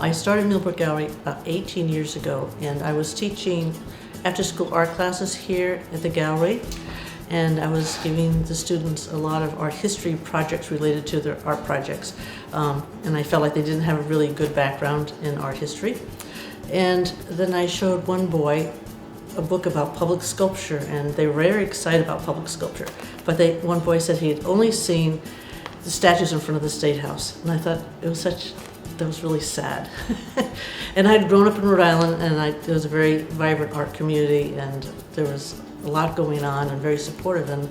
I started Millbrook Gallery about 18 years ago, and I was teaching after-school art classes here at the gallery, and I was giving the students a lot of art history projects related to their art projects, and I felt like they didn't have a really good background in art history. And then I showed one boy a book about public sculpture, and they were very excited about public sculpture, but one boy said he had only seen the statues in front of the State House, and I thought that was really sad. And I'd grown up in Rhode Island, and there was a very vibrant art community, and there was a lot going on and very supportive. And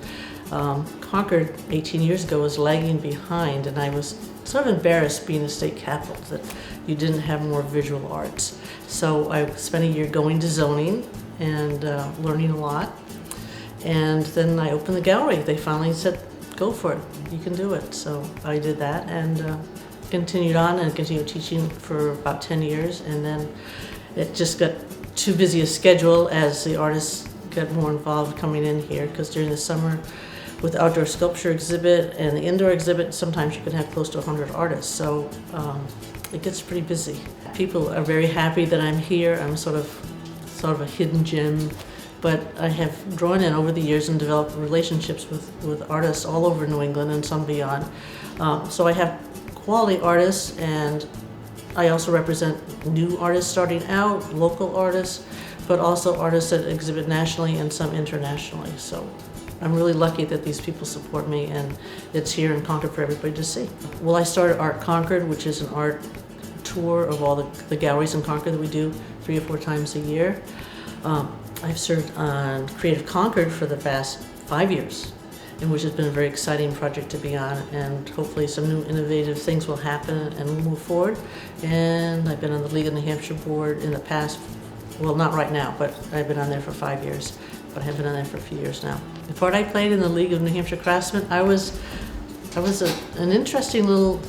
Concord 18 years ago was lagging behind, and I was sort of embarrassed being a state capital that you didn't have more visual arts. So I spent a year going to zoning and learning a lot. And then I opened the gallery. They finally said, go for it, you can do it. So I did that and continued on and continued teaching for about 10 years. And then it just got too busy a schedule as the artists got more involved coming in here, because during the summer with the outdoor sculpture exhibit and the indoor exhibit, sometimes you can have close to 100 artists. So it gets pretty busy. People are very happy that I'm here. I'm sort of a hidden gem. But I have drawn in over the years and developed relationships with artists all over New England and some beyond. So I have quality artists, and I also represent new artists starting out, local artists, but also artists that exhibit nationally and some internationally. So I'm really lucky that these people support me, and it's here in Concord for everybody to see. Well, I started Art Concord, which is an art tour of all the galleries in Concord that we do 3 or 4 times a year. I've served on Creative Concord for the past 5 years, and which has been a very exciting project to be on, and hopefully some new innovative things will happen and we'll move forward. And I've been on the League of New Hampshire board in the past, well, not right now, but I've been on there for 5 years, but I have been on there for a few years now. The part I played in the League of New Hampshire Craftsmen, I was an interesting little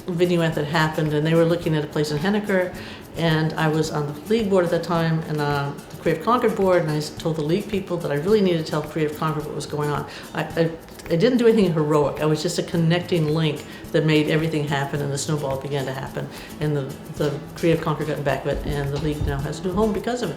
vignette that happened, and they were looking at a place in Henniker, and I was on the League board at that time and on the Creative Concord board, and I told the League people that I really needed to tell Creative Concord what was going on. I didn't do anything heroic. I was just a connecting link that made everything happen, and the snowball began to happen, and the Creative Concord got back of it, and the League now has a new home because of it.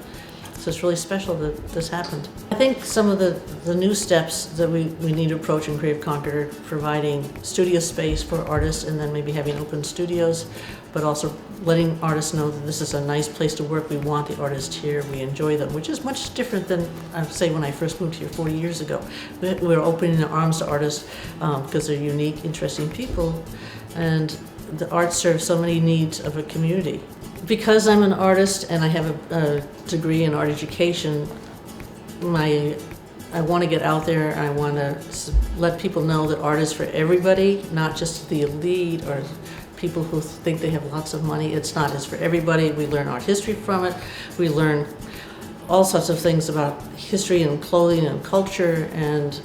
So it's really special that this happened. I think some of the new steps that we need to approach in Creative Concord are providing studio space for artists, and then maybe having open studios, but also letting artists know that this is a nice place to work. We want the artists here, we enjoy them, which is much different than, I'd say, when I first moved here 40 years ago. We were opening our arms to artists because they're unique, interesting people, and the art serves so many needs of a community. Because I'm an artist and I have a degree in art education, I want to get out there. I want to let people know that art is for everybody, not just the elite or people who think they have lots of money. It's not. It's for everybody. We learn art history from it. We learn all sorts of things about history and clothing and culture, and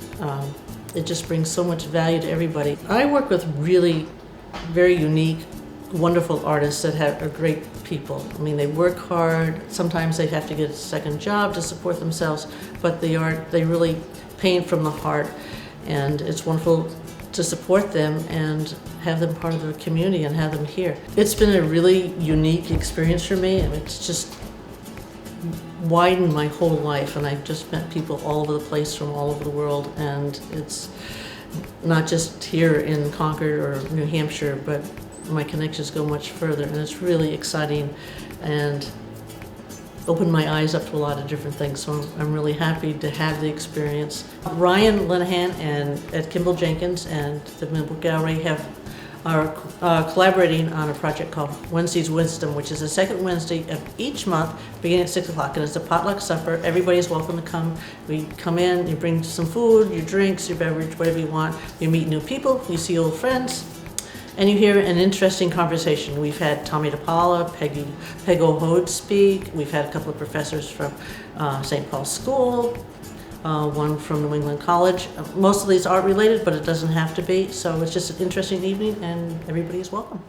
it just brings so much value to everybody. I work with really very unique, wonderful artists that are great people. I mean, they work hard. Sometimes they have to get a second job to support themselves, but they really paint from the heart, and it's wonderful to support them and have them part of the community and have them here. It's been a really unique experience for me, and it's just widened my whole life, and I've just met people all over the place from all over the world, and it's not just here in Concord or New Hampshire, but my connections go much further, and it's really exciting and opened my eyes up to a lot of different things. So I'm really happy to have the experience. Ryan Linehan at Kimball Jenkins and the Millbrook Gallery are collaborating on a project called Wednesday's Wisdom, which is the second Wednesday of each month, beginning at 6 o'clock, and it's a potluck supper. Everybody's welcome to come. We come in, you bring some food, your drinks, your beverage, whatever you want. You meet new people, you see old friends, and you hear an interesting conversation. We've had Tommy DePaula, Pego Hode speak. We've had a couple of professors from St. Paul's School, one from New England College. Most of these are related, but it doesn't have to be. So it's just an interesting evening, and everybody is welcome.